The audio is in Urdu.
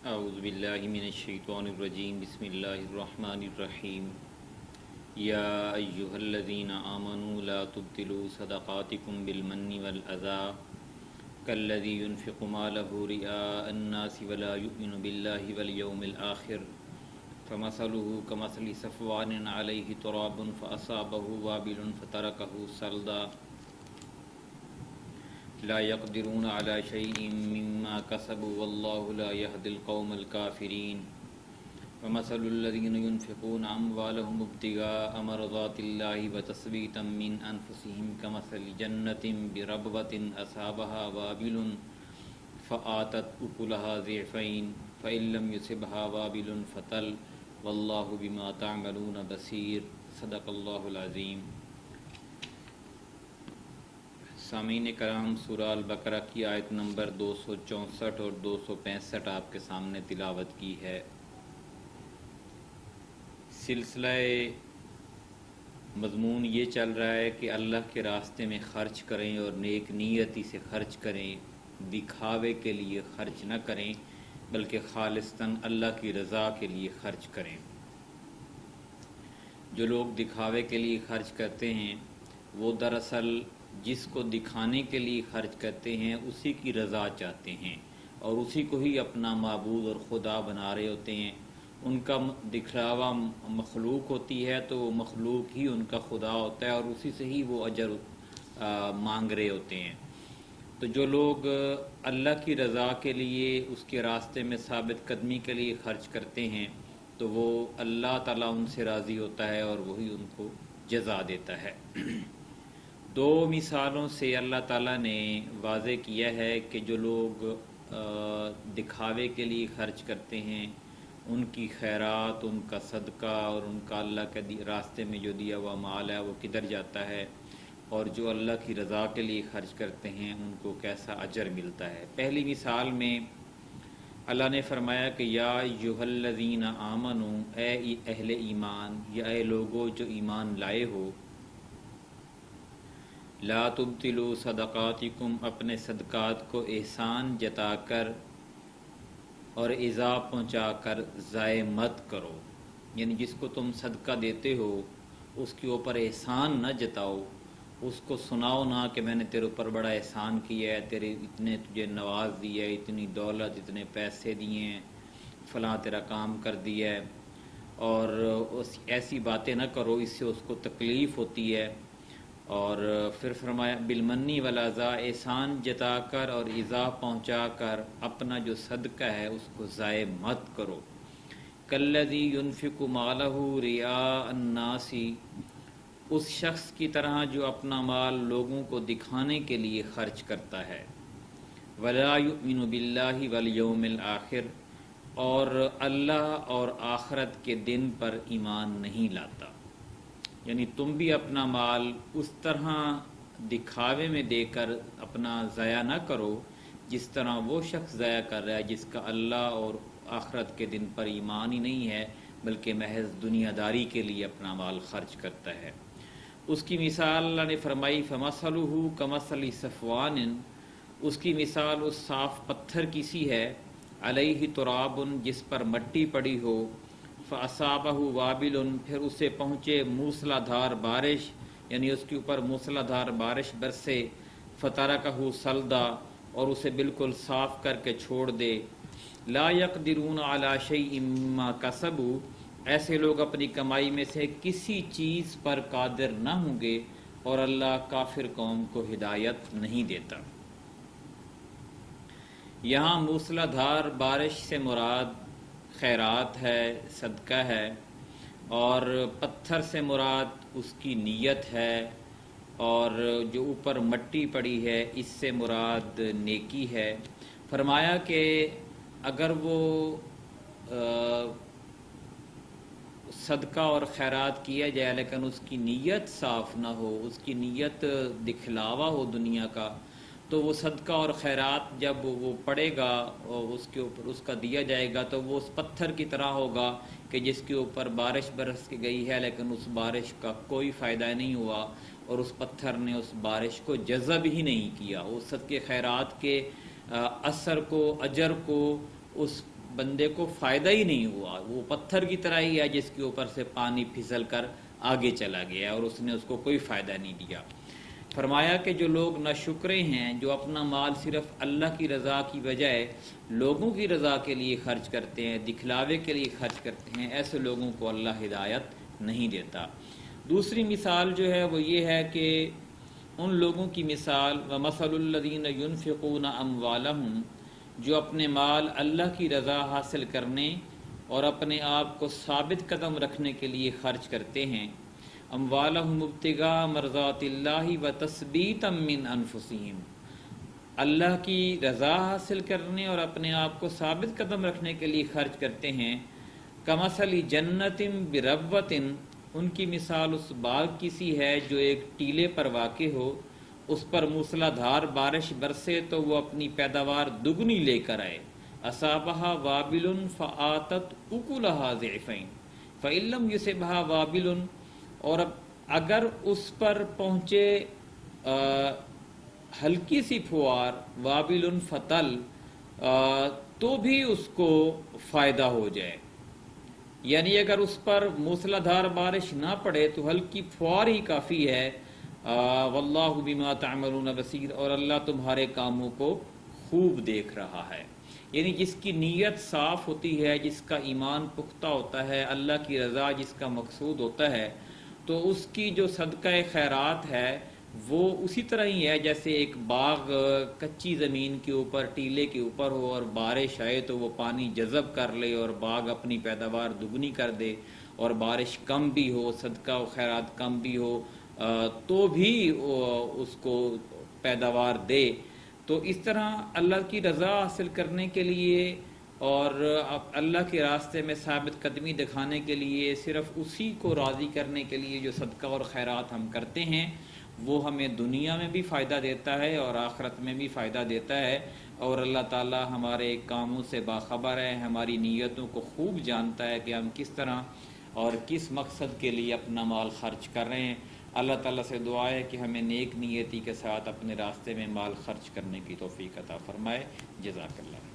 اعوذ باللہ من الشیطان الرجیم بسم اللہ الرحمن الرحیم یا ایہا الذین آمنوا لا تبطلوا صدقاتکم بالمن والأذى كالذی ينفق مالہ رئاء الناس ولا یؤمن باللہ والیوم الآخر فمثلہ کمثل صفوان علیہ تراب فأصابہ وابل فترکہ صلدا لا يقدرون على شيء مما كسبوا والله لا يهدي القوم الكافرين ومثل الذين ينفقون أموالهم ابتغاء مرضات الله وتثبيتا من أنفسهم كمثل جنة بربوة أصابها وابل فآتت أكلها ضعفين فإن لم يصبها وابل فطل والله بما تعملون بصير صدق الله العظيم۔ سامعین کرام، سورہ البقرہ کی آیت نمبر 264 اور 265 آپ کے سامنے تلاوت کی ہے۔ سلسلہ مضمون یہ چل رہا ہے کہ اللہ کے راستے میں خرچ کریں اور نیک نیتی سے خرچ کریں، دکھاوے کے لیے خرچ نہ کریں بلکہ خالصتاً اللہ کی رضا کے لیے خرچ کریں۔ جو لوگ دکھاوے کے لیے خرچ کرتے ہیں وہ دراصل جس کو دکھانے کے لیے خرچ کرتے ہیں اسی کی رضا چاہتے ہیں اور اسی کو ہی اپنا معبود اور خدا بنا رہے ہوتے ہیں۔ ان کا دکھلاوا مخلوق ہوتی ہے تو وہ مخلوق ہی ان کا خدا ہوتا ہے اور اسی سے ہی وہ اجر مانگ رہے ہوتے ہیں۔ تو جو لوگ اللہ کی رضا کے لیے، اس کے راستے میں ثابت قدمی کے لیے خرچ کرتے ہیں تو وہ اللہ تعالیٰ ان سے راضی ہوتا ہے اور وہی ان کو جزا دیتا ہے۔ دو مثالوں سے اللہ تعالیٰ نے واضح کیا ہے کہ جو لوگ دکھاوے کے لیے خرچ کرتے ہیں ان کی خیرات، ان کا صدقہ اور ان کا اللہ کے راستے میں جو دیا ہوا مال ہے وہ کدھر جاتا ہے، اور جو اللہ کی رضا کے لیے خرچ کرتے ہیں ان کو کیسا اجر ملتا ہے۔ پہلی مثال میں اللہ نے فرمایا کہ یا ایھا الذین آمنوا، اے اہل ایمان یا اے لوگو جو ایمان لائے ہو، لا تبطلوا صدقاتکم، اپنے صدقات کو احسان جتا کر اور ایذا پہنچا کر ضائع مت کرو۔ یعنی جس کو تم صدقہ دیتے ہو اس کے اوپر احسان نہ جتاؤ، اس کو سناؤ نہ کہ میں نے تیرے اوپر بڑا احسان کیا ہے، تیرے اتنے تجھے نواز دیا ہے، اتنی دولت، اتنے پیسے دیے ہیں، فلاں تیرا کام کر دیا ہے، اور ایسی باتیں نہ کرو، اس سے اس کو تکلیف ہوتی ہے۔ اور پھر فرمایا بالمنی والاذا، احسان جتا کر اور ایذا پہنچا کر اپنا جو صدقہ ہے اس کو ضائع مت کرو۔ کالذی ينفق مالہ رئاء الناس، اس شخص کی طرح جو اپنا مال لوگوں کو دکھانے کے لیے خرچ کرتا ہے، ولا یؤمن باللہ والیوم الآخر، اور اللہ اور آخرت کے دن پر ایمان نہیں لاتا۔ یعنی تم بھی اپنا مال اس طرح دکھاوے میں دے کر اپنا ضائع نہ کرو جس طرح وہ شخص ضائع کر رہا ہے جس کا اللہ اور آخرت کے دن پر ایمان ہی نہیں ہے، بلکہ محض دنیا داری کے لیے اپنا مال خرچ کرتا ہے۔ اس کی مثال اللہ نے فرمائی فمثلہ کمثل صفوان، اس کی مثال اس صاف پتھر کی سی ہے، علیہ تراب، جس پر مٹی پڑی ہو، فاصابہ وابل، پھر اسے پہنچے موسلا دھار بارش، یعنی اس کے اوپر موسلا دھار بارش برسے، فترکہ صلدا، اور اسے بالکل صاف کر کے چھوڑ دے۔ لا یقدرون علی شیء مما کسبوا، ایسے لوگ اپنی کمائی میں سے کسی چیز پر قادر نہ ہوں گے اور اللہ کافر قوم کو ہدایت نہیں دیتا۔ یہاں موسلا دھار بارش سے مراد خیرات ہے، صدقہ ہے، اور پتھر سے مراد اس کی نیت ہے، اور جو اوپر مٹی پڑی ہے اس سے مراد نیکی ہے۔ فرمایا کہ اگر وہ صدقہ اور خیرات کیا جائے لیکن اس کی نیت صاف نہ ہو، اس کی نیت دکھلاوا ہو دنیا کا، تو وہ صدقہ اور خیرات جب وہ پڑے گا اور اس کے اوپر اس کا دیا جائے گا تو وہ اس پتھر کی طرح ہوگا کہ جس کے اوپر بارش برس کے گئی ہے لیکن اس بارش کا کوئی فائدہ نہیں ہوا، اور اس پتھر نے اس بارش کو جذب ہی نہیں کیا۔ وہ صدقے خیرات کے اثر کو، اجر کو اس بندے کو فائدہ ہی نہیں ہوا، وہ پتھر کی طرح ہی ہے جس کے اوپر سے پانی پھسل کر آگے چلا گیا اور اس نے اس کو کوئی فائدہ نہیں دیا۔ فرمایا کہ جو لوگ ناشکرے ہیں، جو اپنا مال صرف اللہ کی رضا کی بجائے لوگوں کی رضا کے لیے خرچ کرتے ہیں، دکھلاوے کے لیے خرچ کرتے ہیں، ایسے لوگوں کو اللہ ہدایت نہیں دیتا۔ دوسری مثال جو ہے وہ یہ ہے کہ ان لوگوں کی مثال وَمَثَلُ الَّذِينَ يُنْفِقُونَ أَمْوَالَهُمْ، جو اپنے مال اللہ کی رضا حاصل کرنے اور اپنے آپ کو ثابت قدم رکھنے کے لیے خرچ کرتے ہیں، اموالہم ابتغاء مرضات اللہ وتثبیتا من انفسہم، اللہ کی رضا حاصل کرنے اور اپنے آپ کو ثابت قدم رکھنے کے لیے خرچ کرتے ہیں، کمثل جنت بربوۃ، ان کی مثال اس باغ کی سی ہے جو ایک ٹیلے پر واقع ہو، اس پر موسلا دھار بارش برسے تو وہ اپنی پیداوار دگنی لے کر آئے، اصابہا وابل فآتت اکلہا ضعفین فإن لم یصبھا وابل، اور اگر اس پر پہنچے ہلکی سی پھوار، وابل فتل، تو بھی اس کو فائدہ ہو جائے، یعنی اگر اس پر موسلا دھار بارش نہ پڑے تو ہلکی پھوار ہی کافی ہے، واللہ بما تعملون بصیر، اور اللہ تمہارے کاموں کو خوب دیکھ رہا ہے۔ یعنی جس کی نیت صاف ہوتی ہے، جس کا ایمان پختہ ہوتا ہے، اللہ کی رضا جس کا مقصود ہوتا ہے، تو اس کی جو صدقہ خیرات ہے وہ اسی طرح ہی ہے جیسے ایک باغ کچی زمین کے اوپر ٹیلے کے اوپر ہو اور بارش آئے تو وہ پانی جذب کر لے اور باغ اپنی پیداوار دگنی کر دے، اور بارش کم بھی ہو، صدقہ و خیرات کم بھی ہو تو بھی اس کو پیداوار دے۔ تو اس طرح اللہ کی رضا حاصل کرنے کے لیے اور اللہ کے راستے میں ثابت قدمی دکھانے کے لیے، صرف اسی کو راضی کرنے کے لیے جو صدقہ اور خیرات ہم کرتے ہیں، وہ ہمیں دنیا میں بھی فائدہ دیتا ہے اور آخرت میں بھی فائدہ دیتا ہے، اور اللہ تعالی ہمارے کاموں سے باخبر ہے، ہماری نیتوں کو خوب جانتا ہے کہ ہم کس طرح اور کس مقصد کے لیے اپنا مال خرچ کر رہے ہیں۔ اللہ تعالیٰ سے دعا ہے کہ ہمیں نیک نیتی کے ساتھ اپنے راستے میں مال خرچ کرنے کی توفیق عطا فرمائے۔ جزاک اللہ۔